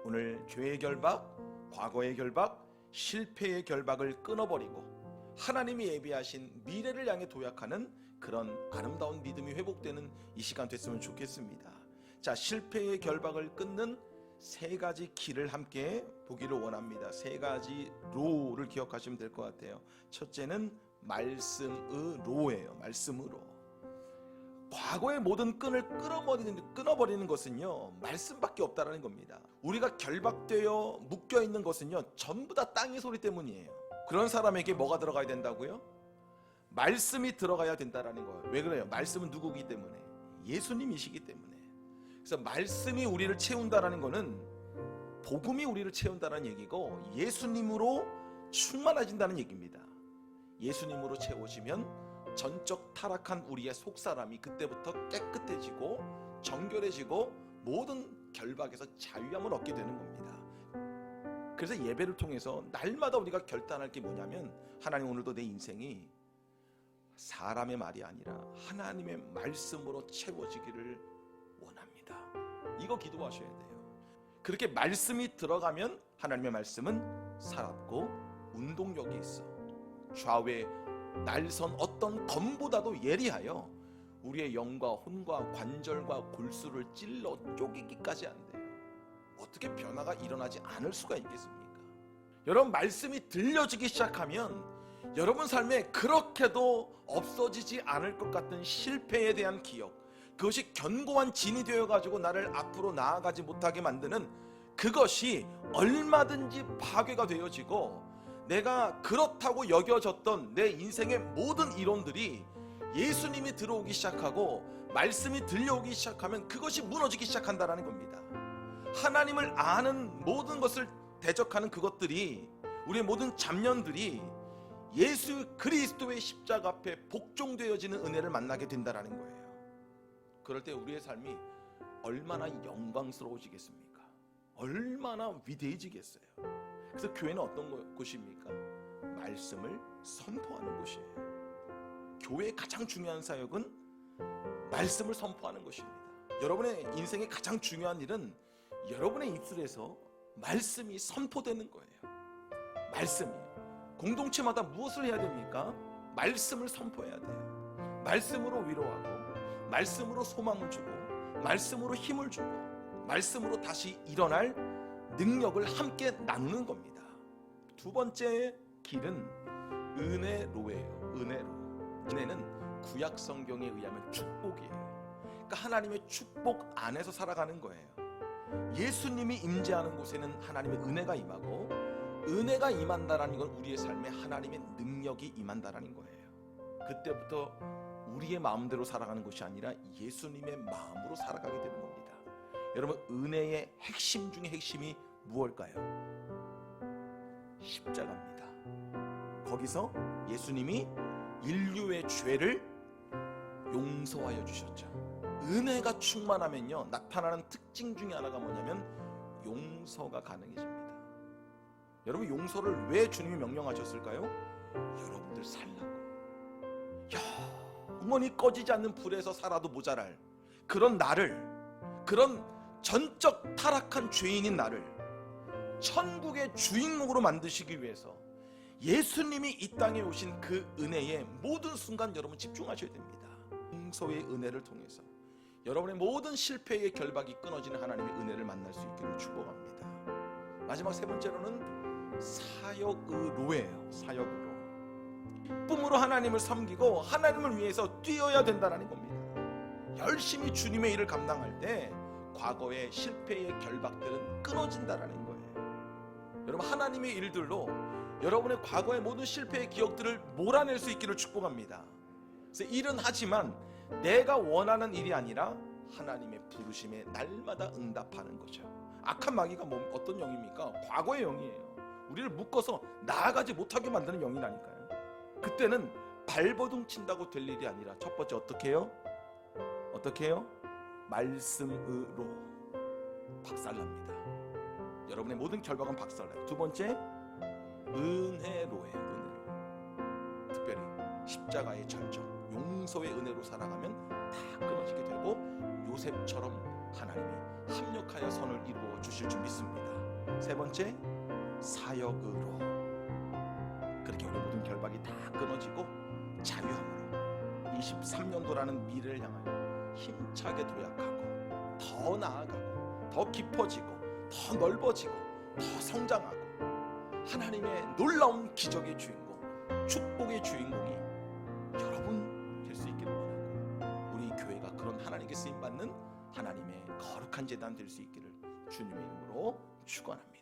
오늘 죄의 결박, 과거의 결박, 실패의 결박을 끊어버리고 하나님이 예비하신 미래를 향해 도약하는 그런 아름다운 믿음이 회복되는 이 시간 됐으면 좋겠습니다. 자, 실패의 결박을 끊는 세 가지 길을 함께 보기를 원합니다. 세 가지 로를 기억하시면 될 것 같아요. 첫째는 말씀으로예요. 말씀으로. 과거의 모든 끈을 끊어버리는 것은요, 말씀밖에 없다라는 겁니다. 우리가 결박되어 묶여있는 것은요, 전부 다 땅의 소리 때문이에요. 그런 사람에게 뭐가 들어가야 된다고요? 말씀이 들어가야 된다라는 거예요. 왜 그래요? 말씀은 누구이기 때문에? 예수님이시기 때문에. 그래서 말씀이 우리를 채운다라는 거는 복음이 우리를 채운다는 얘기고, 예수님으로 충만해진다는 얘기입니다. 예수님으로 채워지면 전적 타락한 우리의 속사람이 그때부터 깨끗해지고 정결해지고 모든 결박에서 자유함을 얻게 되는 겁니다. 그래서 예배를 통해서 날마다 우리가 결단할 게 뭐냐면, 하나님, 오늘도 내 인생이 사람의 말이 아니라 하나님의 말씀으로 채워지기를 원합니다. 이거 기도하셔야 돼요. 그렇게 말씀이 들어가면 하나님의 말씀은 살았고 운동력이 있어. 좌우에 날선 어떤 검보다도 예리하여 우리의 영과 혼과 관절과 골수를 찔러 쪼개기까지 한대요. 어떻게 변화가 일어나지 않을 수가 있겠습니까? 여러분, 말씀이 들려지기 시작하면 여러분 삶에 그렇게도 없어지지 않을 것 같은 실패에 대한 기억, 그것이 견고한 진이 되어가지고 나를 앞으로 나아가지 못하게 만드는 그것이 얼마든지 파괴가 되어지고, 내가 그렇다고 여겨졌던 내 인생의 모든 이론들이 예수님이 들어오기 시작하고 말씀이 들려오기 시작하면 그것이 무너지기 시작한다는 겁니다. 하나님을 아는 모든 것을 대적하는 그것들이, 우리의 모든 잡념들이 예수 그리스도의 십자가 앞에 복종되어지는 은혜를 만나게 된다는 거예요. 그럴 때 우리의 삶이 얼마나 영광스러워지겠습니까? 얼마나 위대해지겠어요? 그래서 교회는 어떤 곳입니까? 말씀을 선포하는 곳이에요. 교회의 가장 중요한 사역은 말씀을 선포하는 것입니다. 여러분의 인생의 가장 중요한 일은 여러분의 입술에서 말씀이 선포되는 거예요. 말씀이. 공동체마다 무엇을 해야 됩니까? 말씀을 선포해야 돼요. 말씀으로 위로하고, 말씀으로 소망을 주고, 말씀으로 힘을 주고, 말씀으로 다시 일어날 능력을 함께 나누는 겁니다. 두 번째 길은 은혜로예요. 은혜로. 은혜는 구약 성경에 의하면 축복이에요. 그러니까 하나님의 축복 안에서 살아가는 거예요. 예수님이 임재하는 곳에는 하나님의 은혜가 임하고, 은혜가 임한다라는 건 우리의 삶에 하나님의 능력이 임한다라는 거예요. 그때부터 우리의 마음대로 살아가는 것이 아니라 예수님의 마음으로 살아가게 되는 겁니다. 여러분, 은혜의 핵심 중에 핵심이 무엇일까요? 십자가입니다. 거기서 예수님이 인류의 죄를 용서하여 주셨죠. 은혜가 충만하면요, 나타나는 특징 중에 하나가 뭐냐면 용서가 가능해집니다. 여러분, 용서를 왜 주님이 명령하셨을까요? 여러분들 살라고. 영원히 꺼지지 않는 불에서 살아도 모자랄 그런 나를, 그런 전적 타락한 죄인인 나를 천국의 주인공으로 만드시기 위해서 예수님이 이 땅에 오신 그 은혜에 모든 순간 여러분 집중하셔야 됩니다. 용서의 은혜를 통해서 여러분의 모든 실패의 결박이 끊어지는 하나님의 은혜를 만날 수 있기를 축복합니다. 마지막 세 번째로는 사역으로예요. 사역으로. 기쁨으로 하나님을 섬기고 하나님을 위해서 뛰어야 된다는 겁니다. 열심히 주님의 일을 감당할 때 과거의 실패의 결박들은 끊어진다는 거예요. 여러분, 하나님의 일들로 여러분의 과거의 모든 실패의 기억들을 몰아낼 수 있기를 축복합니다. 그래서 일은 하지만 내가 원하는 일이 아니라 하나님의 부르심에 날마다 응답하는 거죠. 악한 마귀가 어떤 영입니까? 과거의 영이에요. 우리를 묶어서 나아가지 못하게 만드는 영이라니까요. 그때는 발버둥 친다고 될 일이 아니라 첫 번째 어떻게 해요? 어떻게 해요? 말씀으로 박살납니다. 여러분의 모든 결박은 박살나요. 두 번째, 은혜로예요. 은혜로. 특별히 십자가의 절정, 용서의 은혜로 살아가면 다 끊어지게 되고 요셉처럼 하나님이 합력하여 선을 이루어 주실 줄 믿습니다. 세 번째, 사역으로. 그렇게 우리 모든 결박이 다 끊어지고 자유함으로 23년도라는 미래를 향하여 힘차게 도약하고 더 나아가고 더 깊어지고 더 넓어지고 더 성장하고 하나님의 놀라운 기적의 주인공, 축복의 주인공이 여러분 될 수 있기를 원하고, 우리 교회가 그런 하나님께 쓰임받는 하나님의 거룩한 제단 될 수 있기를 주님의 이름으로 축원합니다.